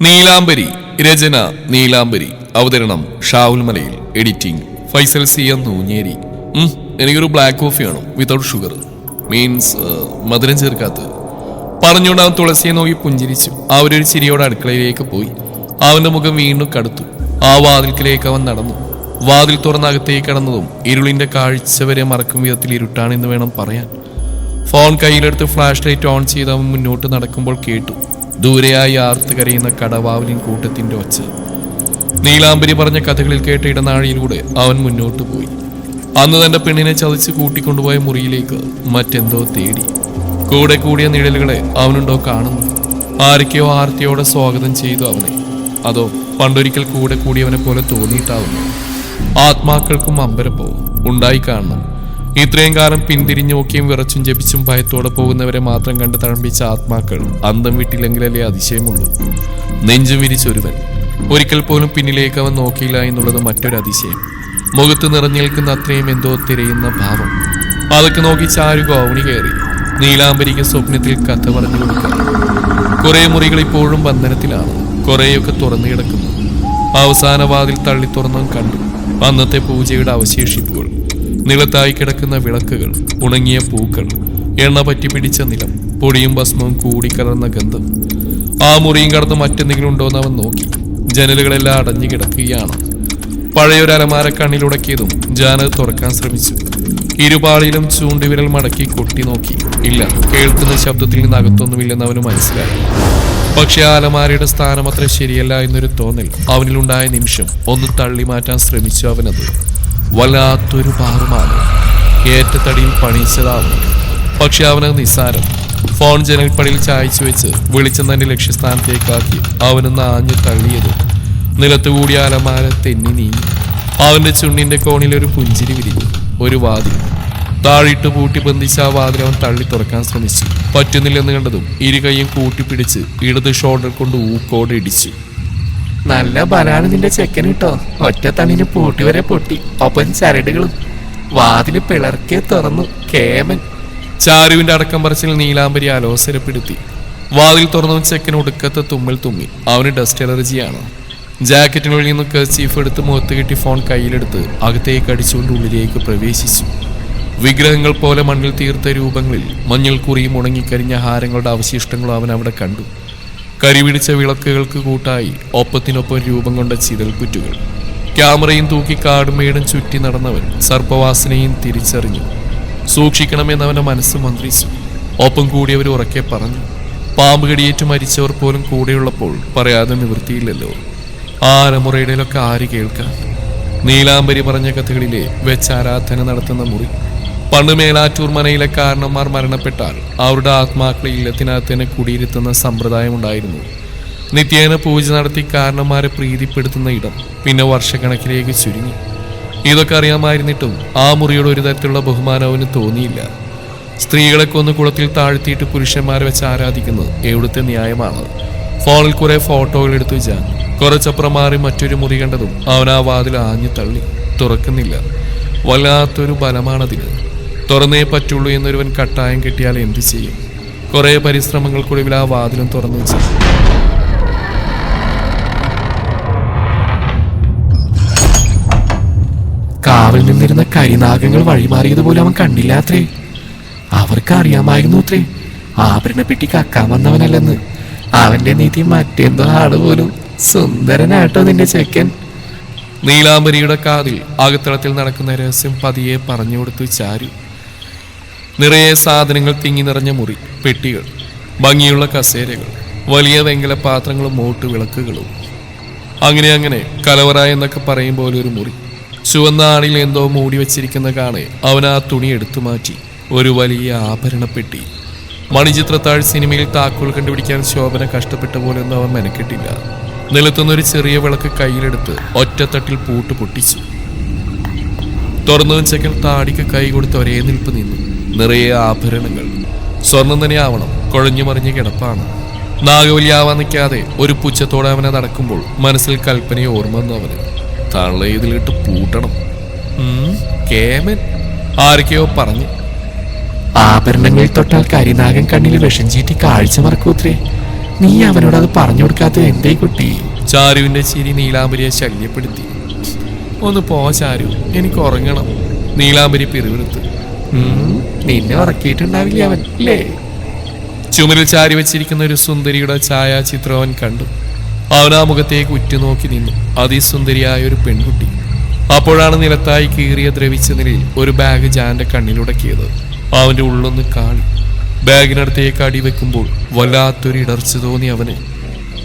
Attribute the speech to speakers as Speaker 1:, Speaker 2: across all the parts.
Speaker 1: നീലാംബരി രചന നീലാംബരി അവതരണം ഷാവുൽ മലയിൽ editing Faisal C M Nooncheri. എനിക്കൊരു ബ്ലാക്ക് കോഫി വേണം വിതൗട്ട് ഷുഗർ, മീൻസ് മധുരം ചേർക്കാത്തത്. പറഞ്ഞുകൊണ്ട് അവൻ തുളസിയെ നോക്കി പുഞ്ചിരിച്ചു. അവരൊരു ചിരിയോടെ അടുക്കളയിലേക്ക് പോയി. അവന്റെ മുഖം വീണ്ടും കടുത്തു. ആ വാതിൽക്കിലേക്ക് അവൻ നടന്നു. വാതിൽ തുറന്നകത്തേക്ക് കടന്നതും ഇരുളിന്റെ കാഴ്ച വരെ മറക്കും വിധത്തിൽ ഇരുട്ടാണെന്ന് വേണം പറയാൻ. ഫോൺ കയ്യിലെടുത്ത് ഫ്ലാഷ് ലൈറ്റ് ഓൺ ചെയ്ത് അവൻ മുന്നോട്ട് നടക്കുമ്പോൾ കേട്ടു ദൂരെയായി ആർത്ത് കരയുന്ന കടവാവലിൻ കൂട്ടത്തിന്റെ ഒച്ച. നീലാംബരി പറഞ്ഞ കഥകളിൽ കേട്ട ഇടനാഴിയിലൂടെ അവൻ മുന്നോട്ട് പോയി. അന്ന് തന്റെ പെണ്ണിനെ ചതച്ച് കൂട്ടിക്കൊണ്ടുപോയ മുറിയിലേക്ക് മറ്റെന്തോ തേടി. കൂടെ കൂടിയ നിഴലുകളെ അവനുണ്ടോ കാണുന്നു. ആരൊക്കെയോ ആർത്തിയോടെ സ്വാഗതം ചെയ്തു അവനെ. അതോ പണ്ടൊരിക്കൽ കൂടെ കൂടിയവനെ പോലെ തോന്നിയിട്ടാവുന്നു. ആത്മാക്കൾക്കും അമ്പരപ്പോ ഉണ്ടായി കാണണം. ഇത്രയും കാലം പിന്തിരിഞ്ഞു നോക്കിയും വിറച്ചും ജപിച്ചും ഭയത്തോടെ പോകുന്നവരെ മാത്രം കണ്ട് തഴമ്പിച്ച ആത്മാക്കൾ അന്തം വിട്ടില്ലെങ്കിലല്ലേ അതിശയമുള്ളൂ. നെഞ്ചും വിരിച്ചൊരുവൻ ഒരിക്കൽ പോലും പിന്നിലേക്ക് അവൻ നോക്കിയില്ല എന്നുള്ളത് മറ്റൊരു അതിശയം. മുഖത്ത് നിറഞ്ഞു നിൽക്കുന്ന അത്രയും എന്തോ തിരയുന്ന ഭാവം. അതൊക്കെ നോക്കി ചാരു ഗോവണി കയറി. നീലാംബരിക്ക് സ്വപ്നത്തിൽ കഥ പറഞ്ഞു കൊടുക്കാൻ. കുറെ മുറികൾ ഇപ്പോഴും ബന്ധനത്തിലാണ്. കുറേയൊക്കെ തുറന്നു കിടക്കുന്നു. അവസാന വാതിൽ തള്ളി തുറന്നും കണ്ടു അന്നത്തെ പൂജയുടെ അവശേഷിപ്പുകൾ. നിലത്തായി കിടക്കുന്ന വിളക്കുകൾ, ഉണങ്ങിയ പൂക്കൾ, എണ്ണ പറ്റി പിടിച്ച നിലം, പൊടിയും ഭസ്മവും കൂടിക്കലർന്ന ഗന്ധം. ആ മുറിയും കടന്ന് മറ്റെന്തെങ്കിലും ഉണ്ടോയെന്ന് അവൻ നോക്കി. ജനലുകളെല്ലാം അടഞ്ഞു കിടക്കുകയാണ്. പഴയൊരു അലമാര കണ്ണിലുടക്കിയതും ജാനത് തുറക്കാൻ ശ്രമിച്ചു. ഇരുപാളിയിലും ചൂണ്ടുവിരൽ മടക്കി കൊട്ടി നോക്കി. ഇല്ല, കേൾക്കുന്ന ശബ്ദത്തിൽ നിന്ന് അകത്തൊന്നുമില്ലെന്ന് അവന് മനസ്സിലായി. പക്ഷെ ആ അലമാരയുടെ സ്ഥാനം അത്ര ശരിയല്ല എന്നൊരു തോന്നൽ അവനിലുണ്ടായ നിമിഷം ഒന്ന് തള്ളി മാറ്റാൻ ശ്രമിച്ചു അവനത്. വല്ലാത്തൊരു പാറുമാണ്. ഏറ്റത്തടിയിൽ പണിയിച്ചതാവുന്നു. പക്ഷെ അവനത് നിസ്സാരം. ഫോൺ ജനൽപ്പടിയിൽ ചായച്ചു വെച്ച് വെളിച്ചം തന്റെ ലക്ഷ്യസ്ഥാനത്തേക്കാക്കി അവനൊന്ന് ആഞ്ഞു തള്ളിയത്. നിലത്തുകൂടിയ അലമാര തെന്നി നീങ്ങി. അവന്റെ ചുണ്ടിന്റെ കോണിൽ ഒരു പുഞ്ചിരി വിരിഞ്ഞു. ഒരു വാതിൽ താഴിട്ട് പൂട്ടി ബന്ധിച്ച ആ വാതിൽ അവൻ തള്ളി തുറക്കാൻ ശ്രമിച്ചു. പറ്റുന്നില്ലെന്ന് കണ്ടതും ഇരു കൈയും കൂട്ടിപ്പിടിച്ച് ഇടത് ഷോൾഡർ കൊണ്ട് ഊക്കോടെ ഇടിച്ചു.
Speaker 2: നല്ല ബലാണ് നിന്റെ ചെക്കൻ കിട്ടോ. ഒറ്റ തണ്ണിന് പൂട്ടി വരെ പൊട്ടി. ഒപ്പം ചരടുകളും. വാതില് പിളർക്കെ തുറന്നു. കേമൻ.
Speaker 1: ചാരുവിന്റെ അടക്കം പറച്ചിൽ നീലാംബരി അലോസരപ്പെടുത്തി. വാതിൽ തുറന്നു ചെക്കൻ ഒടുക്കത്തെ തുമ്മൽ തുമ്മി. അവന് ഡസ്റ്റ് അലർജിയാണ്. ജാക്കറ്റിനുള്ളിൽ നിന്ന് കർച്ചീഫ് എടുത്ത് മുഖത്ത് കെട്ടി ഫോൺ കയ്യിലെടുത്ത് അകത്തേക്ക് അടിച്ചുകൊണ്ട് ഉള്ളിലേക്ക് പ്രവേശിച്ചു. വിഗ്രഹങ്ങൾ പോലെ മണ്ണിൽ തീർത്ത രൂപങ്ങളിൽ മഞ്ഞൾ കുറിയും ഉണങ്ങിക്കരിഞ്ഞ ഹാരങ്ങളുടെ അവശിഷ്ടങ്ങളും അവൻ അവിടെ കണ്ടു. കരിപിടിച്ച വിളക്കുകൾക്ക് കൂട്ടായി ഒപ്പത്തിനൊപ്പം രൂപം കൊണ്ട ചിതൽക്കുറ്റുകൾ. ക്യാമറയും തൂക്കി കാടുമേടും ചുറ്റി നടന്നവൻ സർപ്പവാസനയും തിരിച്ചറിഞ്ഞു. സൂക്ഷിക്കണമെന്നവന്റെ മനസ്സ് മന്ത്രിച്ചു. ഒപ്പം കൂടിയവർ ഉറക്കെ പറഞ്ഞു. പാമ്പ് കടിയേറ്റ് മരിച്ചവർ പോലും കൂടെയുള്ളപ്പോൾ പറയാതെ നിവൃത്തിയില്ലല്ലോ. ആരമുറയിടയിലൊക്കെ ആര് കേൾക്കാൻ? നീലാംബരി പറഞ്ഞ കഥകളിലെ വെച്ചാരാധന നടത്തുന്ന മുറി. പണ്ട് മേലാറ്റൂർ മനയിലെ കാരണന്മാർ മരണപ്പെട്ടാൽ അവരുടെ ആത്മാക്കളെ ഇല്ലത്തിനകത്ത് തന്നെ കുടിയിരുത്തുന്ന സമ്പ്രദായം ഉണ്ടായിരുന്നു. നിത്യേന പൂജ നടത്തി കാരണന്മാരെ പ്രീതിപ്പെടുത്തുന്ന ഇടം പിന്നെ വർഷക്കണക്കിലേക്ക് ചുരുങ്ങി. ഇതൊക്കെ അറിയാമായിരുന്നിട്ടും ആ മുറിയോട് ഒരു തരത്തിലുള്ള ബഹുമാനം അവന് തോന്നിയില്ല. സ്ത്രീകളെ കൊന്ന് കുളത്തിൽ താഴ്ത്തിയിട്ട് പുരുഷന്മാരെ വെച്ച് ആരാധിക്കുന്നത് എവിടുത്തെ ന്യായമാണ്? ഫോണിൽ കുറെ ഫോട്ടോകൾ എടുത്തു വെച്ചാൽ കുറച്ചപ്പുറം മാറി മറ്റൊരു മുറി കണ്ടതും അവൻ ആ വാതിൽ ആഞ്ഞു തള്ളി. തുറക്കുന്നില്ല. വല്ലാത്തൊരു ബലമാണതിന്. തുറന്നേ പറ്റുള്ളൂ എന്നൊരുവൻ കട്ടായം കെട്ടിയാൽ എന്തു ചെയ്യും? കുറെ പരിശ്രമങ്ങൾക്കൊടുവിൽ ആ വാതിലും തുറന്നു വെച്ചു.
Speaker 2: കാവിൽ നിന്നിരുന്ന കരിനാഗങ്ങൾ വഴിമാറിയതുപോലെ അവൻ കണ്ടില്ലാത്രേ. അവർക്ക് അറിയാമായിരുന്നു അത്രേ ആഭരണ പെട്ടി കക്കാൻ വന്നവനല്ലെന്ന്. അവന്റെ നീതി മറ്റെന്തോ ആള് പോലും. സുന്ദരനാട്ടോ നിന്റെ ചെക്കൻ.
Speaker 1: നീലാംബരിയുടെ കാതിൽ അകത്തളത്തിൽ നടക്കുന്ന രഹസ്യം പതിയെ പറഞ്ഞു കൊടുത്തു ചാരു. നിറയെ സാധനങ്ങൾ തിങ്ങി നിറഞ്ഞ മുറി. പെട്ടികൾ, ഭംഗിയുള്ള കസേരകൾ, വലിയ വെങ്കല പാത്രങ്ങളും മോട്ട് വിളക്കുകളും. അങ്ങനെ കലവറ എന്നൊക്കെ പറയും പോലെ ഒരു മുറി. ചുവന്ന ആണിൽ എന്തോ മൂടി വെച്ചിരിക്കുന്ന കാണെ അവൻ ആ തുണി എടുത്തു മാറ്റി. ഒരു വലിയ ആഭരണപ്പെട്ടി. മണിച്ചിത്രത്താഴ് സിനിമയിൽ താക്കോൽ കണ്ടുപിടിക്കാൻ ശോഭന കഷ്ടപ്പെട്ട പോലെയൊന്നും അവൻ മെനക്കെട്ടില്ല. നിലത്തുനിന്നൊരു ചെറിയ വിളക്ക് കയ്യിലെടുത്ത് ഒറ്റത്തട്ടിൽ പൂട്ട് പൊട്ടിച്ചു. തുറന്നു ചെക്കൻ താടിക്ക് കൈ കൊടുത്ത് ഒരേ നിൽപ്പ് നിന്നു. നിറയെ ആഭരണങ്ങൾ. സ്വർണം തന്നെ ആവണം. കുഴഞ്ഞു മറിഞ്ഞ കിടപ്പാണ്. നാഗവലിയാവാൻ നിൽക്കാതെ ഒരു പുച്ഛത്തോടെ അവനെ നടക്കുമ്പോൾ മനസ്സിൽ കൽപ്പനയെ ഓർമ്മ വന്നു അവന്. തള്ള ഇതിലിട്ട് പൂട്ടണം. കേമൻ. ആരൊക്കെയോ പറഞ്ഞു.
Speaker 2: ആഭരണങ്ങളിൽ തൊട്ടാൽ കരിനാഗൻ കണ്ണിൽ വിഷം ചീറ്റി കാഴ്ച മറക്കൂത്രേ. നീ അവനോട് അത് പറഞ്ഞു കൊടുക്കാത്തത് എന്തേ കുട്ടി?
Speaker 1: ചാരുവിന്റെ ചിരി നീലാംബരിയെ ശല്യപ്പെടുത്തി. ഒന്ന് പോ ചാരു, എനിക്ക് ഉറങ്ങണം. നീലാംബരി പിറുവിറുത്ത്.
Speaker 2: നിന്നെ ഉറക്കിയിട്ടുണ്ടാവില്ല അവൻ അല്ലേ?
Speaker 1: ചുമരിൽ ചാരി വെച്ചിരിക്കുന്ന ഒരു സുന്ദരിയുടെ ഛായാചിത്രം അവൻ കണ്ടു. അവൻ ആ മുഖത്തേക്ക് ഉറ്റുനോക്കി നിന്നു. അതിസുന്ദരിയായ ഒരു പെൺകുട്ടി. അപ്പോഴാണ് നിലത്തായി കീറിയ ദ്രവിച്ച നിലയിൽ ഒരു ബാഗ് ജാന്റെ കണ്ണിലുടക്കിയത്. അവന്റെ ഉള്ളൊന്ന് കാളി. ബാഗിനടുത്തേക്ക് അടിവെക്കുമ്പോൾ വല്ലാത്തൊരു ഇടർച്ച തോന്നി അവന്.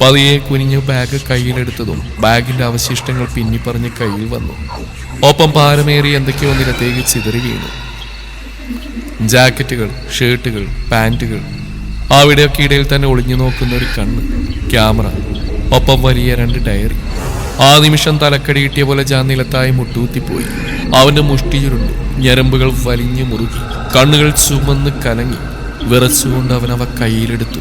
Speaker 1: പതിയെ കുനിഞ്ഞ് ബാഗ് കയ്യിലെടുത്തതും ബാഗിന്റെ അവശിഷ്ടങ്ങൾ പിന്നിപ്പറഞ്ഞ് കയ്യിൽ വന്നു. ഒപ്പം ഭാരമേറി എന്തൊക്കെയോ നിലത്തേക്ക് ചിതറി വീണു. ജാക്കറ്റുകൾ, ഷർട്ടുകൾ, പാൻറ്റുകൾ. അവിടെയൊക്കെ ഇടയിൽ തന്നെ ഒളിഞ്ഞു നോക്കുന്ന ഒരു കണ്ണ്, ക്യാമറ, ഒപ്പം വലിയ 2 ഡയറി. ആ നിമിഷം തലക്കടി കിട്ടിയ പോലെ ജാൻ നിലത്തായി മുട്ടൂത്തിപ്പോയി. അവന്റെ മുഷ്ടി ചുരുണ്ടു, ഞരമ്പുകൾ വലിഞ്ഞു മുറുകി, കണ്ണുകൾ ചുമന്ന് കലങ്ങി. വിറച്ചുകൊണ്ട് അവൻ അവ കയ്യിലെടുത്തു.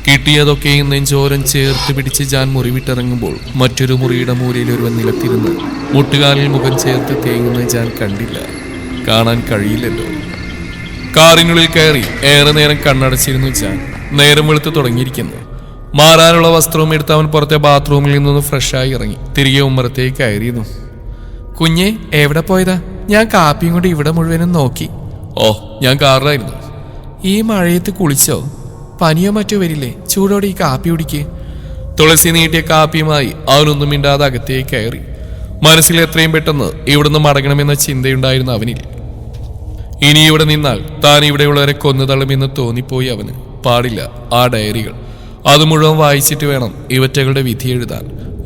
Speaker 1: കിട്ടിയതൊക്കെയും നെഞ്ചോരം ചേർത്ത് പിടിച്ച് ജാൻ മുറിവിട്ടിറങ്ങുമ്പോൾ മറ്റൊരു മുറിയുടെ മൂലയിൽ ഒരുവൻ നിലത്തിരുന്ന് മുട്ടുകാലിൽ മുഖം ചേർത്ത് തേങ്ങുന്ന ജാൻ കണ്ടില്ല. കാണാൻ കഴിയില്ലല്ലോ. കാറിനുള്ളിൽ കയറി ഏറെ നേരം കണ്ണടച്ചിരുന്നു ജാൻ. നേരം വെളുത്ത് തുടങ്ങിയിരിക്കുന്നു. മാറാനുള്ള വസ്ത്രവും എടുത്ത് അവൻ പുറത്തെ ബാത്റൂമിൽ നിന്നൊന്ന് ഫ്രഷായി ഇറങ്ങി തിരികെ ഉമ്മറത്തേക്ക് കയറിയിരുന്നു. കുഞ്ഞെ എവിടെ പോയതാ? ഞാൻ കാപ്പിയും കൊണ്ട് ഇവിടെ മുഴുവനും നോക്കി. ഓ, ഞാൻ കാറിലായിരുന്നു. ഈ മഴയത്ത് കുളിച്ചോ? പനിയോ മറ്റോ വരില്ലേ? ചൂടോടെ ഈ കാപ്പി കുടിക്ക്. തുളസി നീട്ടിയ കാപ്പിയുമായി അവനൊന്നും മിണ്ടാതെ അകത്തേക്ക് കയറി. മനസ്സിൽ എത്രയും പെട്ടെന്ന് ഇവിടുന്ന് മടങ്ങണമെന്ന ചിന്തയുണ്ടായിരുന്നു അവനിൽ. ഇനി ഇവിടെ നിന്നാൽ താൻ ഇവിടെയുള്ളവരെ കൊന്നു തള്ളുമെന്ന് തോന്നിപ്പോയി അവന്. പാടില്ല ആ ഡയറികൾ. അത് മുഴുവൻ വായിച്ചിട്ട് വേണം ഇവറ്റകളുടെ വിധി എഴുതാൻ.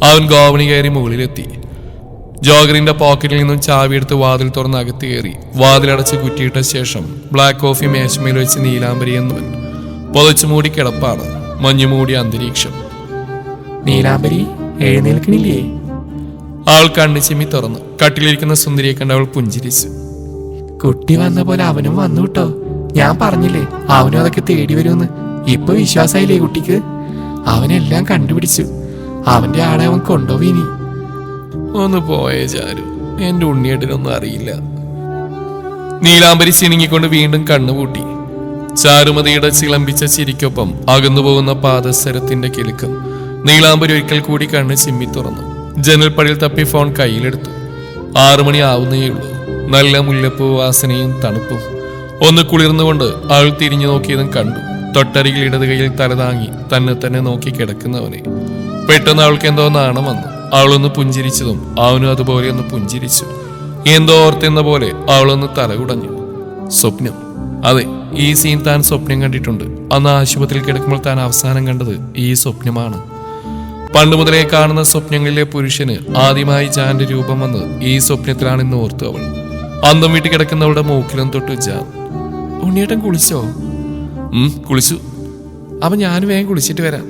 Speaker 1: അവൻ ഗോവണി കയറി മുകളിലെത്തി. ജോഗറിന്റെ പോക്കറ്റിൽ നിന്നും ചാവിയെടുത്ത് വാതിൽ തുറന്ന് അകത്ത് കയറി വാതിലടച്ച് കുറ്റിയിട്ട ശേഷം ബ്ലാക്ക് കോഫി മേശമേൽ വെച്ച് നീലാംബരി എന്നവൻ പൊതച്ചു മൂടി കിടപ്പാണ്. മഞ്ഞുമൂടിയ അന്തരീക്ഷം.
Speaker 2: നീലാംബരി എഴുന്നേൽക്കണില്ലേ?
Speaker 1: അവൾ കണ്ണു ചിമ്മി തുറന്നു. കട്ടിലിരിക്കുന്ന സുന്ദരിയെ കണ്ട് അവൾ പുഞ്ചിരിച്ചു.
Speaker 2: കുട്ടി വന്ന പോലെ അവനും വന്നു കേട്ടോ. ഞാൻ പറഞ്ഞില്ലേ അവനും അതൊക്കെ തേടി വരുമെന്ന്. ഇപ്പൊ വിശ്വാസായില്ലേ കുട്ടിക്ക്? അവനെല്ലാം കണ്ടുപിടിച്ചു. അവന്റെ ആടെ അവൻ കൊണ്ടുപോയിനി.
Speaker 1: ഒന്ന് പോയേ ചാരു, എന്റെ ഉണ്ണിയേട്ടനൊന്നും അറിയില്ല. നീലാംബരി ചിനുങ്ങിക്കൊണ്ട് വീണ്ടും കണ്ണുപൂട്ടി. ചാരുമതിയുടെ ചിലമ്പിച്ച ചിരിക്കൊപ്പം അകന്നുപോകുന്ന പാദസരത്തിന്റെ കിലുക്കം. നീലാംബരി ഒരിക്കൽ കൂടി കണ്ണ് ചിമ്മി തുറന്നു. ജനൽപ്പടിയിൽ തപ്പി ഫോൺ കയ്യിലെടുത്തു. 6 മണി ആവുന്നേയുള്ളൂ. നല്ല മുല്ലപ്പൂ വാസനയും തണുപ്പും. ഒന്ന് കുളിർന്നുകൊണ്ട് അവൾ തിരിഞ്ഞു നോക്കിയതും കണ്ടു. തൊട്ടരികിൽ ഇടത് കൈയിൽ തലതാങ്ങി തന്നെ നോക്കി കിടക്കുന്നവനെ. പെട്ടെന്ന് അവൾക്ക് എന്തോ നാണം വന്നു. അവളൊന്ന് പുഞ്ചിരിച്ചതും അവനും അതുപോലെ ഒന്ന് പുഞ്ചിരിച്ചു. എന്തോ ഓർത്തെന്ന പോലെ അവളൊന്ന് തലകുടഞ്ഞു. സ്വപ്നം. അതെ, ഈ സീൻ താൻ സ്വപ്നം കണ്ടിട്ടുണ്ട്. അന്ന് ആശുപത്രിയിൽ കിടക്കുമ്പോൾ താൻ അവസാനം കണ്ടത് ഈ സ്വപ്നമാണ്. പണ്ട് മുതലേ കാണുന്ന സ്വപ്നങ്ങളിലെ പുരുഷന് ആദ്യമായി ജാന്റെ രൂപം വന്ന് ഈ സ്വപ്നത്തിലാണെന്ന് ഓർത്തു അവൾ. അന്തം വീട്ടിൽ കിടക്കുന്നവളുടെ മൂക്കിലും തൊട്ട് ജാൻ. ഉണ്ണിയേട്ടൻ കുളിച്ചോ? കുളിച്ചു. അപ്പൊ ഞാൻ വേഗം കുളിച്ചിട്ട് വരാം.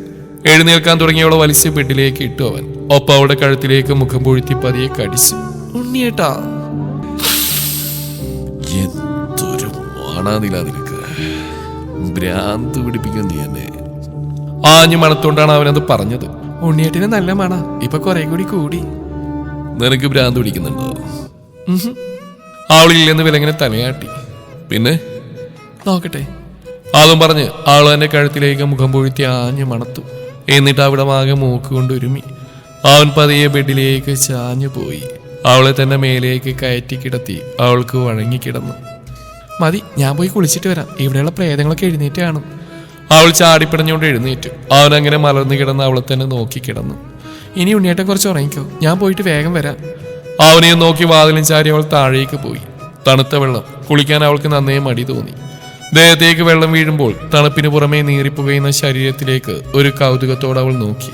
Speaker 1: എഴുന്നേൽക്കാൻ തുടങ്ങിയവളെ വലിച്ച് ബെഡിലേക്ക് ഇട്ടു അവൻ. ഒപ്പം അവളുടെ കഴുത്തിലേക്ക് മുഖം പൊഴുത്തി പതിയെ കടിച്ചു. ഉണ്ണിയേട്ടാ, എന്തൊരു മാണാതില നിനക്ക്. ഭ്രാന്ത് പിടിപ്പിക്കും നീ എന്നെ. ആഞ്ഞു മണത്തോണ്ടാണ് അവനത് പറഞ്ഞത്. ഉണ്ണിയേട്ടിന് നല്ല മണ, ഇപ്പൊ കുറെ കൂടി. നിനക്ക് ഭ്രാന്ത് പിടിക്കുന്നുണ്ടോ? അവളില്ലെന്ന് വിലങ്ങനെ തലയാട്ടി. പിന്നെ നോക്കട്ടെ. അതും പറഞ്ഞ് ആൾ എന്റെ കഴുത്തിലേക്ക് മുഖം പൊഴുത്തി ആഞ്ഞു മണത്തു. എന്നിട്ട് അവിടെ ആകെ മൂക്ക് കൊണ്ടൊരുമി. അവൻ പതിയെ ബെഡിലേക്ക് ചാഞ്ഞു പോയി. അവളെ തന്നെ മേലേക്ക് കയറ്റി കിടത്തി അവൾക്ക് വഴങ്ങിക്കിടന്നു. മതി, ഞാൻ പോയി കുളിച്ചിട്ട് വരാം. ഇവിടെയുള്ള പ്രേതങ്ങളൊക്കെ എഴുന്നേറ്റ് കാണും. അവൾ ചാടിപ്പിടഞ്ഞുകൊണ്ട് എഴുന്നേറ്റു. അവനങ്ങനെ മലർന്നു കിടന്ന് അവളെ തന്നെ നോക്കി കിടന്നു. ഇനി ഉണ്ണിയേട്ടൻ കുറച്ച് ഉറങ്ങിക്കോ, ഞാൻ പോയിട്ട് വേഗം വരാം. അവനെയും നോക്കി വാതിലും ചാരി അവൾ താഴേക്ക് പോയി. തണുത്ത വെള്ളം കുളിക്കാൻ അവൾക്ക് നന്നേ മടി തോന്നി. ദേഹത്തേക്ക് വെള്ളം വീഴുമ്പോൾ തണുപ്പിന് പുറമേ നീറിപ്പുകയുന്ന ശരീരത്തിലേക്ക് ഒരു കൗതുകത്തോടെ അവൾ നോക്കി.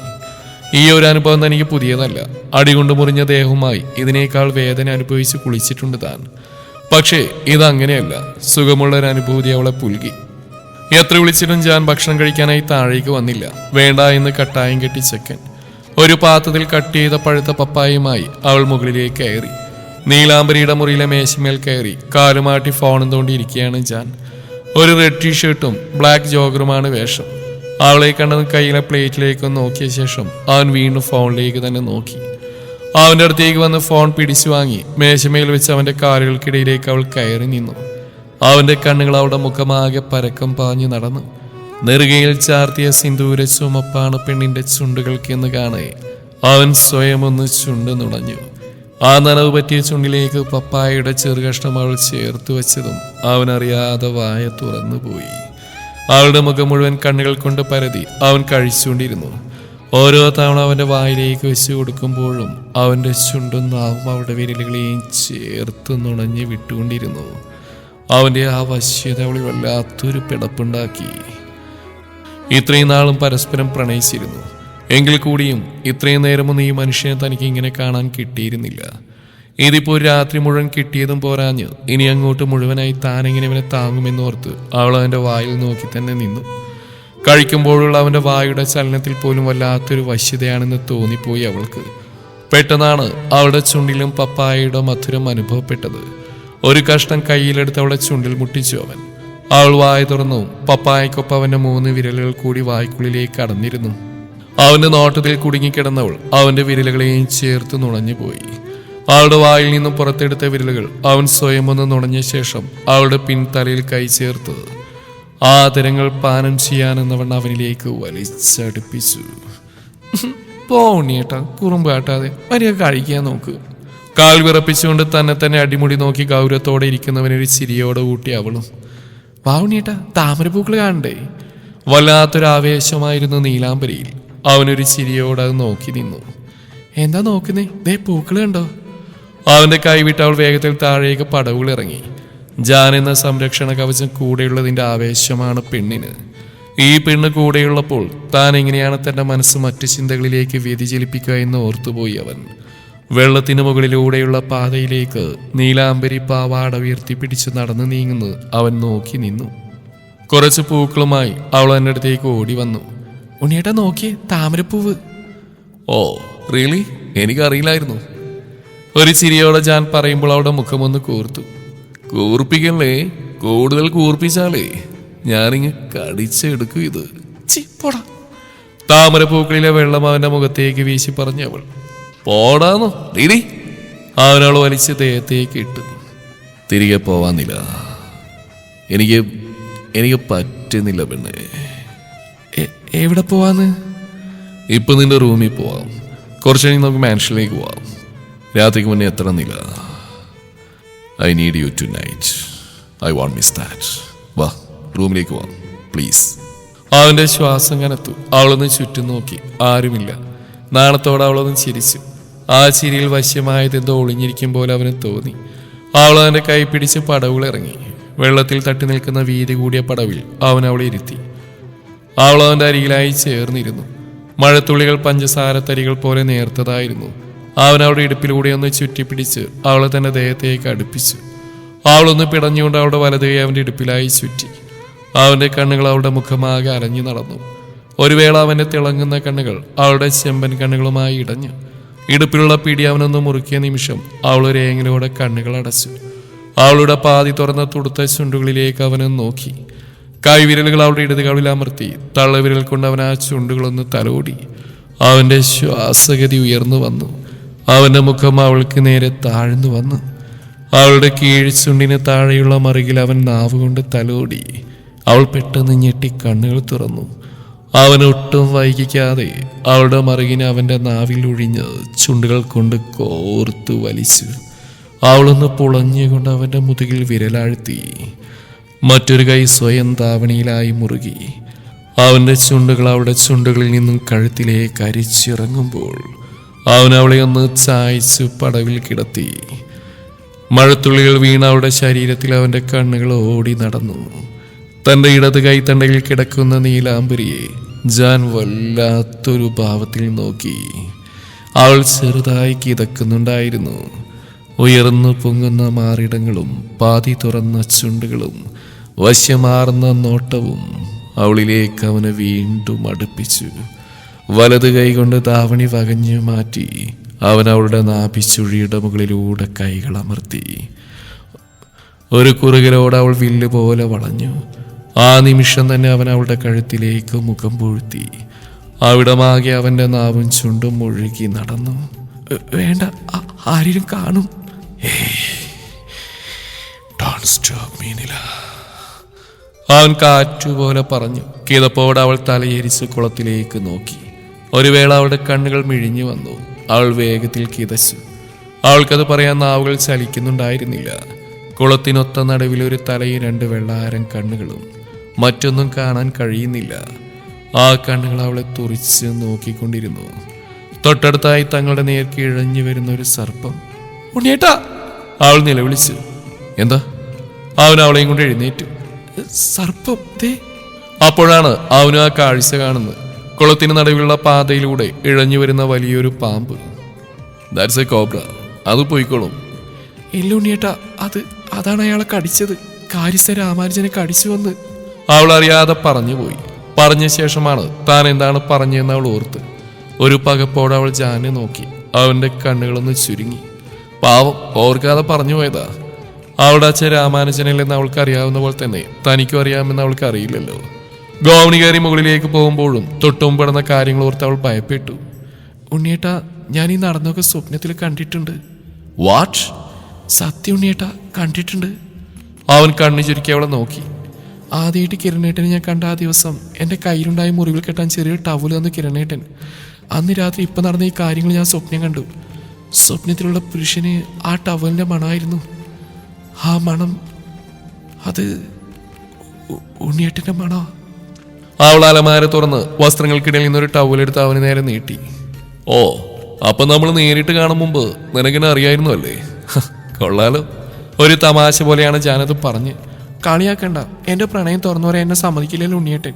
Speaker 1: ഈ ഒരു അനുഭവം തനിക്ക് പുതിയതല്ല. അടികൊണ്ട് മുറിഞ്ഞ ദേഹവുമായി ഇതിനേക്കാൾ വേദന അനുഭവിച്ച് കുളിച്ചിട്ടുണ്ട് താൻ. പക്ഷേ ഇതങ്ങനെയല്ല. സുഖമുള്ളൊരു അനുഭൂതി അവളെ പുൽകി. എത്ര വിളിച്ചിട്ടും ജാൻ ഭക്ഷണം കഴിക്കാനായി താഴേക്ക് വന്നില്ല. വേണ്ട എന്ന് കട്ടായം കെട്ടി ചെക്കൻ. ഒരു പാത്രത്തിൽ കട്ട് ചെയ്ത പഴുത്ത പപ്പായുമായി അവൾ മുകളിലേക്ക് കയറി. നീലാംബരിയുടെ മുറിയിലെ മേശമേൽ കയറി കാലുമാട്ടി ഫോണും തോണ്ടിയിരിക്കുകയാണ് ജാൻ. ഒരു റെഡ് ടീഷർട്ടും ബ്ലാക്ക് ജോഗറുമാണ് വേഷം. അവളെ കണ്ടത് കയ്യിലെ പ്ലേറ്റിലേക്ക് നോക്കിയ ശേഷം അവൻ വീണ്ടും ഫോണിലേക്ക് തന്നെ നോക്കി. അവൻ്റെ അടുത്തേക്ക് വന്ന് ഫോൺ പിടിച്ചു വാങ്ങി മേശമേൽ വെച്ച് അവൻ്റെ കാലുകൾക്കിടയിലേക്ക് അവൾ കയറി നിന്നു. അവൻ്റെ കണ്ണുകൾ അവളുടെ മുഖമാകെ പരക്കം പാഞ്ഞു നടന്നു. നെറുകയിൽ ചാർത്തിയ സിന്ദൂര ചുമപ്പാണ് പെണ്ണിന്റെ ചുണ്ടുകൾക്കെന്ന് കാണെ അവൻ സ്വയം ഒന്ന് ചുണ്ട് നുണഞ്ഞു. ആ നനവ് പറ്റിയ ചുണ്ടിലേക്ക് പപ്പായയുടെ ചെറുകഷ്ണം അവൾ ചേർത്ത് വെച്ചതും അവനറിയാതെ വായ തുറന്നുപോയി. അവളുടെ മുഖം മുഴുവൻ കണ്ണുകൾ കൊണ്ട് പരതി അവൻ കഴിച്ചുകൊണ്ടിരുന്നു. ഓരോ തവണ അവന്റെ വായിലേക്ക് വെച്ച് കൊടുക്കുമ്പോഴും അവന്റെ ചുണ്ടും നാവും അവളുടെ വിരലുകളെയും ചേർത്ത് നുണഞ്ഞ് വിട്ടുകൊണ്ടിരുന്നു. അവന്റെ ആ വശ്യത അവളിൽ വല്ലാത്തൊരു പിടപ്പുണ്ടാക്കി. ഇത്രയും നാളും പരസ്പരം പ്രണയിച്ചിരുന്നു. എങ്കിൽ കൂടിയും ഇത്രയും നേരമൊന്നും ഈ മനുഷ്യനെ തനിക്ക് ഇങ്ങനെ കാണാൻ കിട്ടിയിരുന്നില്ല. ഇതിപ്പോ രാത്രി മുഴുവൻ കിട്ടിയതും പോരാഞ്ഞ് ഇനി അങ്ങോട്ട് മുഴുവനായി താനെങ്ങനെ ഇവനെ താങ്ങുമെന്നോർത്ത് അവൾ അവന്റെ വായിൽ നോക്കി തന്നെ നിന്നു. കഴിക്കുമ്പോഴുള്ള അവന്റെ വായുടെ ചലനത്തിൽ പോലും വല്ലാത്തൊരു വശ്യതയാണെന്ന് തോന്നിപ്പോയി അവൾക്ക്. പെട്ടെന്നാണ് അവളുടെ ചുണ്ടിലും പപ്പായയുടെ മധുരം അനുഭവപ്പെട്ടത്. ഒരു കഷ്ണം കയ്യിലെടുത്ത് അവളുടെ ചുണ്ടിൽ മുട്ടിച്ചു അവൻ. അവൾ വായ തുറന്നു. പപ്പായക്കൊപ്പം അവന്റെ 3 വിരലുകൾ കൂടി വായ്ക്കുള്ളിലേക്ക് കടന്നിരുന്നു. അവന്റെ നോട്ടത്തിൽ കുടുങ്ങിക്കിടന്നവൾ അവന്റെ വിരലുകളെയും ചേർത്ത് നുണഞ്ഞുപോയി. അവളുടെ വായിൽ നിന്നും പുറത്തെടുത്ത വിരലുകൾ അവൻ സ്വയം ഒന്ന് നുണഞ്ഞ ശേഷം അവളുടെ പിൻതലയിൽ കൈ ചേർത്ത് ആദരങ്ങൾ പാനം ചെയ്യാനെന്നവൺ അവനിലേക്ക് വലിച്ചടുപ്പിച്ചു. പോണിയേട്ടാ, കുറുമ്പാട്ടാതെ വലിയ കഴിക്കാൻ നോക്ക്. കാൽ വിറപ്പിച്ചുകൊണ്ട് തന്നെ അടിമുടി നോക്കി ഗൗരവത്തോടെ ഇരിക്കുന്നവനൊരു ചിരിയോടെ ഊട്ടി അവളും. വാവുണ്ണിയേട്ടാ, താമരപ്പൂക്കൾ കാണണ്ടേ? വല്ലാത്തൊരു ആവേശമായിരുന്നു നീലാംബരിയിൽ. അവനൊരു ചിരിയോടെ അത് നോക്കി നിന്നു. എന്താ നോക്കുന്നേ? ദേ പൂക്കൾ കണ്ടോ? അവന്റെ കൈവിട്ട് അവൾ വേഗത്തിൽ താഴേക്ക് പടവുകൾ ഇറങ്ങി. ജാൻ എന്ന സംരക്ഷണ കവചം കൂടെയുള്ളതിന്റെ ആവേശമാണ് പെണ്ണിന്. ഈ പെണ്ണ് കൂടെയുള്ളപ്പോൾ താൻ എങ്ങനെയാണ് തന്റെ മനസ്സ് മറ്റു ചിന്തകളിലേക്ക് വ്യതിചലിപ്പിക്കുക എന്ന് ഓർത്തുപോയി അവൻ. വെള്ളത്തിന് മുകളിലൂടെയുള്ള പാതയിലേക്ക് നീലാംബരി പാവാട ഉയർത്തിപ്പിടിച്ച് നടന്നു നീങ്ങുന്നു അവൻ നോക്കി നിന്നു. കുറച്ച് പൂക്കളുമായി അവൾ എൻ്റെ അടുത്തേക്ക് ഓടി വന്നു. ഉണ്ണിയേട്ടാ നോക്കിയേ, താമരപ്പൂവ്. Oh really? എനിക്കറിയില്ലായിരുന്നു. ഒരു ചിരിയോടെ ജാൻ പറയുമ്പോൾ അവളുടെ മുഖമൊന്ന് കൂർത്തു. കൂർപ്പിക്കല്ലേ, കൂടുതൽ കൂർപ്പിച്ചാലേ ഞാനിങ്ങ് കടിച്ചെടുക്കും ഇത്. പോടാ. താമരപ്പൂക്കളിലെ വെള്ളം അവന്റെ മുഖത്തേക്ക് വീശി പറഞ്ഞവൾ. പോടാന്നോ രീതി? അവനവൾ വലിച്ച് ദേഹത്തേക്ക് ഇട്ടു. തിരികെ പോവാന്നില്ല, എനിക്ക് പറ്റുന്നില്ല പെണ്ണെ. എവിടെ പോവാന്ന്? ഇപ്പൊ നിന്റെ റൂമിൽ പോവാം. കുറച്ച് കഴിഞ്ഞ് നമുക്ക് മാൻഷനിലേക്ക് പോവാം. രാത്രിക്ക് മുന്നേ എത്തണമെന്നില്ല. I need you tonight. I won't miss that. വാ, റൂമിലേക്ക് പോവാം പ്ലീസ്. അവന്റെ ശ്വാസം കനത്തു. അവളൊന്ന് ചുറ്റും നോക്കി. ആരുമില്ല. നാണത്തോടെ അവളൊന്ന് ചിരിച്ചു. ആ ചിരിയിൽ വശ്യമായതെന്തോ ഒളിഞ്ഞിരിക്കും പോലെ അവന് തോന്നി. അവൾ അവന്റെ കൈ പിടിച്ച് പടവുകൾ ഇറങ്ങി. വെള്ളത്തിൽ തട്ടി നിൽക്കുന്ന വീതി കൂടിയ പടവിൽ അവൻ അവളെ ഇരുത്തി. അവൾ അവന്റെ അരികിലായി ചേർന്നിരുന്നു. മഴത്തുള്ളികൾ പഞ്ചസാരത്തരികൾ പോലെ നേർത്തതായിരുന്നു. അവൻ അവളുടെ ഇടുപ്പിലൂടെ ഒന്ന് ചുറ്റിപ്പിടിച്ച് അവളെ തന്റെ ദേഹത്തേക്ക് അടുപ്പിച്ചു. അവളൊന്ന് പിടഞ്ഞുകൊണ്ട് അവളുടെ വലത് കൈ അവന്റെ ഇടുപ്പിലായി ചുറ്റി. അവന്റെ കണ്ണുകൾ അവളുടെ മുഖമാകെ അലഞ്ഞു നടന്നു. ഒരു വേള അവന്റെ തിളങ്ങുന്ന കണ്ണുകൾ അവളുടെ ചെമ്പൻ കണ്ണുകളുമായി ഇടഞ്ഞു. ഇടുപ്പിലുള്ള പിടി അവനൊന്ന് മുറുക്കിയ നിമിഷം അവളൊരു ഏങ്ങലോടെ കണ്ണുകൾ അടച്ചു. അവളുടെ പാതി തുറന്ന തുടുത്ത ചുണ്ടുകളിലേക്ക് അവനെ നോക്കി. കൈവിരലുകൾ അവളുടെ ഇടത് കവിളിൽ അമർത്തി തള്ളവിരൽ കൊണ്ട് അവൻ ആ ചുണ്ടുകളൊന്ന് തലോടി. അവന്റെ ശ്വാസഗതി ഉയർന്നു വന്നു. അവന്റെ മുഖം അവൾക്ക് നേരെ താഴ്ന്നു വന്നു. അവളുടെ കീഴ്ചുണ്ടിന് താഴെയുള്ള മറുകിൽ അവൻ നാവുകൊണ്ട് തലോടി. അവൾ പെട്ടെന്ന് ഞെട്ടി കണ്ണുകൾ തുറന്നു. അവൻ ഒട്ടും വൈകിക്കാതെ അവളുടെ മറുകിനെ അവന്റെ നാവിൽ ഒഴിഞ്ഞ് ചുണ്ടുകൾ കൊണ്ട് കോർത്തു വലിച്ചു. അവളൊന്ന് പുളഞ്ഞുകൊണ്ട് അവന്റെ മുതുകിൽ വിരലാഴ്ത്തി. മറ്റൊരു കൈ സ്വയം താവണിയിലായി മുറുകി. അവന്റെ ചുണ്ടുകൾ അവളുടെ ചുണ്ടുകളിൽ നിന്നും കഴുത്തിലേക്ക് അരിച്ചിറങ്ങുമ്പോൾ അവൻ അവളെ ഒന്ന് ചായച്ചു പടവിൽ കിടത്തി. മഴത്തുള്ളികൾ വീണ അവളുടെ ശരീരത്തിൽ അവന്റെ കണ്ണുകൾ ഓടി നടന്നു. തന്റെ ഇടത് കൈ തണ്ടയിൽ കിടക്കുന്ന നീലാംബരിയെ ജാൻ വല്ലാത്തൊരു ഭാവത്തിൽ നോക്കി. അവൾ ചെറുതായി കിതക്കുന്നുണ്ടായിരുന്നു. ഉയർന്നു പൊങ്ങുന്ന മാറിടങ്ങളും പാതി തുറന്ന ചുണ്ടുകളും വശ്യമാർന്ന നോട്ടവും അവളിലേക്ക് അവനെ വീണ്ടും അടുപ്പിച്ചു. വലത് കൈകൊണ്ട് താവണി വകഞ്ഞു മാറ്റി അവൻ അവളുടെ നാഭിച്ചുഴിയുടെ മുകളിലൂടെ കൈകൾ അമർത്തി. ഒരു കുറുകലോടെ അവൾ വില്ല് പോലെ വളഞ്ഞു. ആ നിമിഷം തന്നെ അവൻ അവളുടെ കഴുത്തിലേക്ക് മുഖം പൂഴ്ത്തി. അവിടമാകെ അവന്റെ നാവും ചുണ്ടും മുഴുകി നടന്നു. വേണ്ട, ആരും കാണും. അവൻ കാറ്റുപോലെ പറഞ്ഞു. കിതപ്പോടെ അവൾ തലയിരിച്ച് കുളത്തിലേക്ക് നോക്കി. ഒരു വേള അവളുടെ കണ്ണുകൾ മിഴിഞ്ഞു വന്നു. അവൾ വേഗത്തിൽ കിതച്ചു. അവൾക്കത് പറയാൻ നാവുകൾ ചലിക്കുന്നുണ്ടായിരുന്നില്ല. കുളത്തിനൊത്ത നടുവിൽ ഒരു തലയും 2 വെള്ളാരം കണ്ണുകളും. മറ്റൊന്നും കാണാൻ കഴിയുന്നില്ല. ആ കണ്ണുകൾ അവളെ തുറിച്ച് നോക്കിക്കൊണ്ടിരുന്നു. തൊട്ടടുത്തായി തങ്ങളുടെ നേർക്ക് ഇഴഞ്ഞു വരുന്ന ഒരു സർപ്പം. ഉണ്ണിയേട്ടാ, അവൾ നിലവിളിച്ചു. എന്താ? അവൻ അവളെയും കൊണ്ട് എഴുന്നേറ്റു. സർപ്പം ദേ. അപ്പോഴാണ് അവന് ആ കാഴ്ച കാണുന്നത്. കുളത്തിന് നടുവിലുള്ള പാതയിലൂടെ ഇഴഞ്ഞു വരുന്ന വലിയൊരു പാമ്പ്. That's A cobra. അത് പോയിക്കോളും.
Speaker 2: ഇല്ല ഉണ്ണിയേട്ടാ, അതാണ് അയാളെ കടിച്ചത്. കാര്യസ്ഥ രാമാനുജനെ കടിച്ചു വന്ന്
Speaker 1: അവൾ അറിയാതെ പറഞ്ഞുപോയി. പറഞ്ഞ ശേഷമാണ് താൻ എന്താണ് പറഞ്ഞതെന്ന് അവൾ ഓർത്ത്. ഒരു പകപ്പോടെ അവൾ ജാനെ നോക്കി. അവന്റെ കണ്ണുകളൊന്ന് ചുരുങ്ങി. പാവം, ഓർക്കാതെ പറഞ്ഞു പോയതാ. അവളുടെ അച്ഛൻ രാമാനുജനല്ലെന്ന് അവൾക്ക് അറിയാവുന്ന പോലെ തന്നെ തനിക്കും അറിയാമെന്ന് അവൾക്ക് അറിയില്ലല്ലോ. ഗോവണി കയറി മുകളിലേക്ക് പോകുമ്പോഴും തൊട്ടുമുമ്പടന്ന കാര്യങ്ങൾ ഓർത്ത് അവൾ ഭയപ്പെട്ടു.
Speaker 2: ഉണ്ണിയേട്ടാ, ഞാൻ ഈ നടന്നൊക്കെ സ്വപ്നത്തിൽ കണ്ടിട്ടുണ്ട്.
Speaker 1: വാട്ട്?
Speaker 2: സത്യം ഉണ്ണിയേട്ടാ, കണ്ടിട്ടുണ്ട്.
Speaker 1: അവൻ കണ്ണു ചുരുക്കി അവളെ നോക്കി.
Speaker 2: ആദ്യമായിട്ട് കിരണേട്ടനെ ഞാൻ കണ്ട ആ ദിവസം എൻ്റെ കയ്യിലുണ്ടായ മുറിവിൽ കെട്ടാൻ ചെറിയൊരു ടവല് തന്നു കിരണേട്ടൻ. അന്ന് രാത്രി ഇപ്പം നടന്ന ഈ കാര്യങ്ങൾ ഞാൻ സ്വപ്നം കണ്ടു. സ്വപ്നത്തിലുള്ള പുരുഷന് ആ ടവലിൻ്റെ മണമായിരുന്നു. ആ മണം, അത് ഉണ്ണിയേട്ടൻ്റെ മണോ?
Speaker 1: അവൾ അലമാര തുറന്ന് വസ്ത്രങ്ങൾക്കിടയിൽ നിന്നൊരു ടവലെടുത്ത് അവന് നേരെ നീട്ടി. ഓ, അപ്പൊ നമ്മൾ നേരിട്ട് കാണും മുമ്പ് നിനക്കിനെ അറിയായിരുന്നു അല്ലേ? കൊള്ളാലോ. ഒരു തമാശ പോലെയാണ് ജാനത് പറഞ്ഞ്.
Speaker 2: കളിയാക്കണ്ട, എൻ്റെ പ്രണയം തുറന്നു പറയാൻ എന്നെ സമ്മതിക്കില്ലല്ലോ ഉണ്ണിയേട്ടൻ.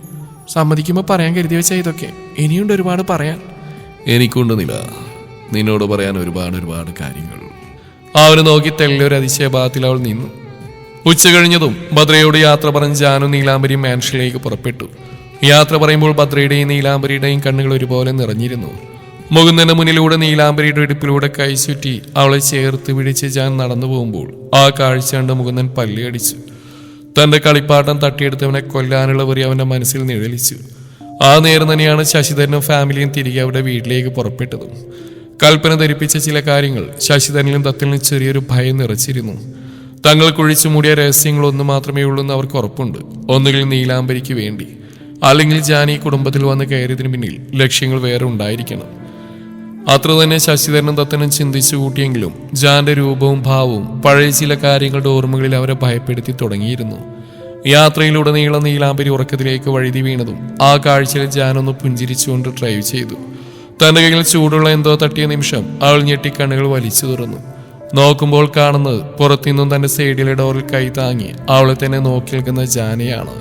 Speaker 2: സമ്മതിക്കുമ്പോൾ പറയാൻ കരുതി വെച്ചാൽ ഇതൊക്കെ. ഇനിയുണ്ട് ഒരുപാട് പറയാൻ.
Speaker 1: എനിക്കുണ്ടെന്നില്ല, നിന്നോട് പറയാൻ ഒരുപാട് കാര്യങ്ങൾ. അവന് നോക്കി തെല്ലൊരു അതിശയഭാവത്തിൽ അവൾ നിന്നു. ഉച്ച കഴിഞ്ഞതും ഭദ്രയോട് യാത്ര പറഞ്ഞ് ജാനു നീലാംബരിയും മാൻഷനിലേക്ക് പുറപ്പെട്ടു. യാത്ര പറയുമ്പോൾ ഭദ്രയുടെയും നീലാംബരിയുടെയും കണ്ണുകൾ ഒരുപോലെ നിറഞ്ഞിരുന്നു. മുകുന്ദന്റെ മുന്നിലൂടെ നീലാംബരിയുടെ ഇടുപ്പിലൂടെ കൈ ചുറ്റി അവളെ ചേർത്ത് പിടിച്ച് ജാൻ നടന്നു പോകുമ്പോൾ ആ കാഴ്ച കണ്ട് മുകുന്ദൻ പല്ലിയടിച്ചു. തന്റെ കളിപ്പാട്ടം തട്ടിയെടുത്തവനെ കൊല്ലാനുള്ള വെറി അവന്റെ മനസ്സിൽ നിഴലിച്ചു. ആ നേരം തന്നെയാണ് ശശിധരനും ഫാമിലിയും തിരികെ അവരുടെ വീട്ടിലേക്ക് പുറപ്പെട്ടതും. കൽപ്പന ധരിപ്പിച്ച ചില കാര്യങ്ങൾ ശശിധരനിലും ദത്തലിനും ചെറിയൊരു ഭയം നിറച്ചിരുന്നു. തങ്ങൾ കുഴിച്ചു മൂടിയ രഹസ്യങ്ങളൊന്നു മാത്രമേ ഉള്ളൂ എന്ന് അവർക്ക് ഉറപ്പുണ്ട്. ഒന്നുകിൽ നീലാംബരിക്ക് വേണ്ടി, അല്ലെങ്കിൽ ജാനി കുടുംബത്തിൽ വന്ന് കയറിയതിന് പിന്നിൽ ലക്ഷ്യങ്ങൾ വേറെ ഉണ്ടായിരിക്കണം. അത്ര തന്നെ ശശിധരനും ദത്തനും ചിന്തിച്ചു കൂട്ടിയെങ്കിലും ജാന്റെ രൂപവും ഭാവവും പഴയ ചില കാര്യങ്ങളുടെ ഓർമ്മകളിൽ അവരെ ഭയപ്പെടുത്തി തുടങ്ങിയിരുന്നു. യാത്രയിലൂടെ നീലാംബരി ഉറക്കത്തിലേക്ക് വഴുതി വീണതും ആ കാഴ്ചയിൽ ജാനൊന്ന് പുഞ്ചിരിച്ചുകൊണ്ട് ഡ്രൈവ് ചെയ്തു. തന്റെ കയ്യിൽ ചൂടുള്ള എന്തോ തട്ടിയ നിമിഷം അവൾ ഞെട്ടി കണ്ണുകൾ വലിച്ചു തുറന്നു. നോക്കുമ്പോൾ കാണുന്നത് പുറത്തുനിന്നും തന്റെ സൈഡിലെ ഡോറിൽ കൈ താങ്ങി അവളെ തന്നെ നോക്കി നിൽക്കുന്ന ജാനയാണ്.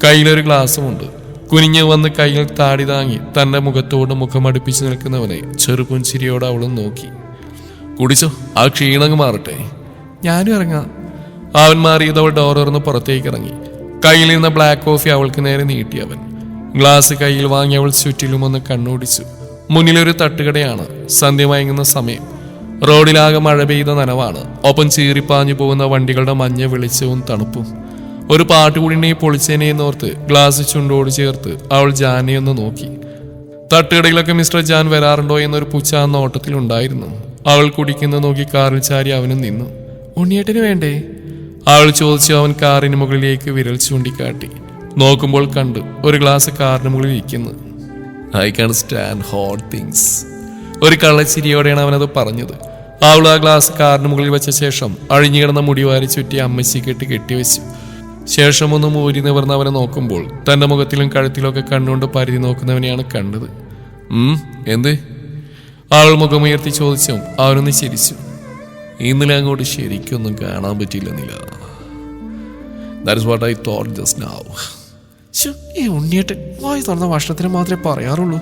Speaker 1: കയ്യിലൊരു ഗ്ലാസുമുണ്ട്. കുനിഞ്ഞു വന്ന് കയ്യിൽ താടി താങ്ങി തന്റെ മുഖത്തോട് മുഖമടുപ്പിച്ച് നിൽക്കുന്നവനെ ചെറുപുഞ്ചിരിയോടെ അവളും നോക്കി. കുടിച്ചോ, ആ ക്ഷീണങ്ങ് മാറട്ടെ.
Speaker 2: ഞാനും ഇറങ്ങാം.
Speaker 1: അവൻ മാറിയത് അവൾ ഡോർ തുറന്ന് പുറത്തേക്ക് ഇറങ്ങി. കയ്യിൽ നിന്ന ബ്ലാക്ക് കോഫി അവൾക്ക് നേരെ നീട്ടി. അവൻ ഗ്ലാസ് കയ്യിൽ വാങ്ങി അവൾ ചുറ്റിലും ഒന്ന് കണ്ണോടിച്ചു. മുന്നിലൊരു തട്ടുകടയാണ്. സന്ധ്യ മയങ്ങുന്ന സമയം. റോഡിലാകെ മഴ പെയ്ത നനവാണ്. ഒപ്പം ചീറിപ്പാഞ്ഞു പോകുന്ന വണ്ടികളുടെ മഞ്ഞ വെളിച്ചവും തണുപ്പും. ഒരു പാട്ടുകൂടിനെ പൊളിച്ചേനെന്നോർത്ത് ഗ്ലാസ് ചുണ്ടോട് ചേർത്ത് അവൾ ജാനെ ഒന്ന് നോക്കി. തട്ടുകടയിലൊക്കെ മിസ്റ്റർ ജാൻ വരാറുണ്ടോ എന്നൊരു പുച്ഛ നോട്ടത്തിലുണ്ടായിരുന്നു. അവൾ കുടിക്കുന്ന നോക്കി കാറിൽ ചാരി അവനും നിന്നു.
Speaker 2: ഉണ്ണിയേട്ടന് വേണ്ടേ?
Speaker 1: അവൾ ചോദിച്ചു. അവൻ കാറിന് മുകളിലേക്ക് വിരൽ ചൂണ്ടിക്കാട്ടി. നോക്കുമ്പോൾ കണ്ടു ഒരു ഗ്ലാസ് കാറിന് മുകളിൽ ഇരിക്കുന്നു. I can stand hot things. ഒരു കള്ളച്ചിരിയോടെയാണ് അവനത് പറഞ്ഞത്. അവൾ ആ ഗ്ലാസ് കാറിന് മുകളിൽ വെച്ച ശേഷം അഴിഞ്ഞുകിടന്ന മുടിവാരി ചുറ്റി അമ്മച്ചി കെട്ടിവെച്ചു. ശേഷം ഒന്ന് മൂരി നിവർന്ന് അവനെ നോക്കുമ്പോൾ തന്റെ മുഖത്തിലും കഴുത്തിലൊക്കെ കണ്ണുകൊണ്ട് പരിധി നോക്കുന്നവനെയാണ് കണ്ടത്. എന്ത്? അവൾ മുഖമുയർത്തി ചോദിച്ചു. അവനൊന്ന് ചിരിച്ചു. ഇന്നലെ അങ്ങോട്ട് ശരിക്കൊന്നും കാണാൻ പറ്റിയില്ലെന്നില്ല. That is what I thought just now.
Speaker 2: ഈ ഉണ്ണിയേട്ടൻ വായി തുറന്ന ഭക്ഷണത്തിന് മാത്രമേ പറയാറുള്ളൂ.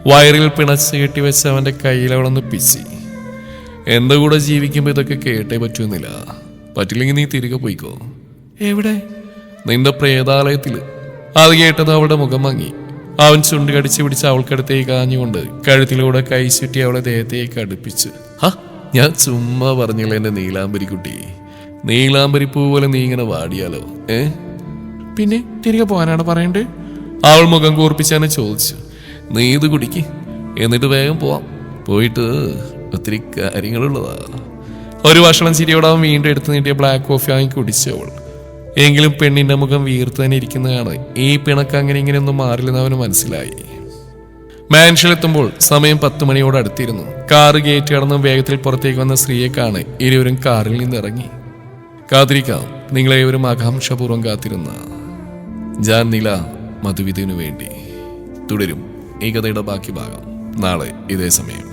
Speaker 1: വയറിൽ പിണച്ച് കെട്ടിവെച്ച് അവന്റെ കയ്യിൽ അവളൊന്ന് പിച്ചി. എന്റെ കൂടെ ജീവിക്കുമ്പോൾ ഇതൊക്കെ കേട്ടേ പറ്റുന്നില്ല. പറ്റില്ലെങ്കിൽ നീ തിരികെ പോയിക്കോ.
Speaker 2: എവിടെ?
Speaker 1: നിന്റെ പ്രേതാലയത്തില്. അത് കേട്ടത് അവളുടെ മുഖം മങ്ങി. അവൻ ചുണ്ട് കടിച്ചു പിടിച്ച് അവൾക്കടുത്തേക്ക് കാഞ്ഞുകൊണ്ട് കഴുത്തിലൂടെ കൈ ചുറ്റി അവളെ ദേഹത്തേക്ക് അടുപ്പിച്ചു. ഞാൻ ചുമ്മാ പറഞ്ഞില്ല എന്റെ നീലാംബരിക്കുട്ടി. നീലാംബരി പൂ പോലെ നീ ഇങ്ങനെ വാടിയാലോ?
Speaker 2: പിന്നെ തിരികെ പോകാനാണ് പറയണ്ടേ?
Speaker 1: അവൾ മുഖം കൂർപ്പിച്ചാണ് ചോദിച്ചു. നീ ഇത് കുടിക്ക്, എന്നിട്ട് വേഗം പോവാം. പോയിട്ട് ഒത്തിരി കാര്യങ്ങളുള്ളതാ. ഒരു വഷളം ചിരിയോടെ അവൻ വീണ്ടും എടുത്തു നീട്ടിയ ബ്ലാക്ക് കോഫി വാങ്ങി കുടിച്ചവൾ. എങ്കിലും പെണ്ണിന്റെ മുഖം വീർത്തു തന്നെ ഇരിക്കുന്നതാണ്. ഈ പിണക്ക് അങ്ങനെ ഇങ്ങനെയൊന്നും മാറില്ലെന്ന് അവന് മനസ്സിലായി. മാൻഷനിലെത്തുമ്പോൾ സമയം 10 മണിയോട് അടുത്തിരുന്നു. കാറ് ഗേറ്റ് കടന്ന് വേഗത്തിൽ പുറത്തേക്ക് വന്ന സ്ത്രീയെ കാണെ ഇരുവരും കാറിൽ നിന്നിറങ്ങി. കാത്തിരിക്കാം, നിങ്ങളേവരും ആകാംക്ഷപൂർവ്വം കാത്തിരുന്ന ജാൻ നില മധുവിധുവിനു വേണ്ടി. തുടരും ഈ കഥയുടെ ബാക്കി ഭാഗം നാളെ ഇതേ സമയം.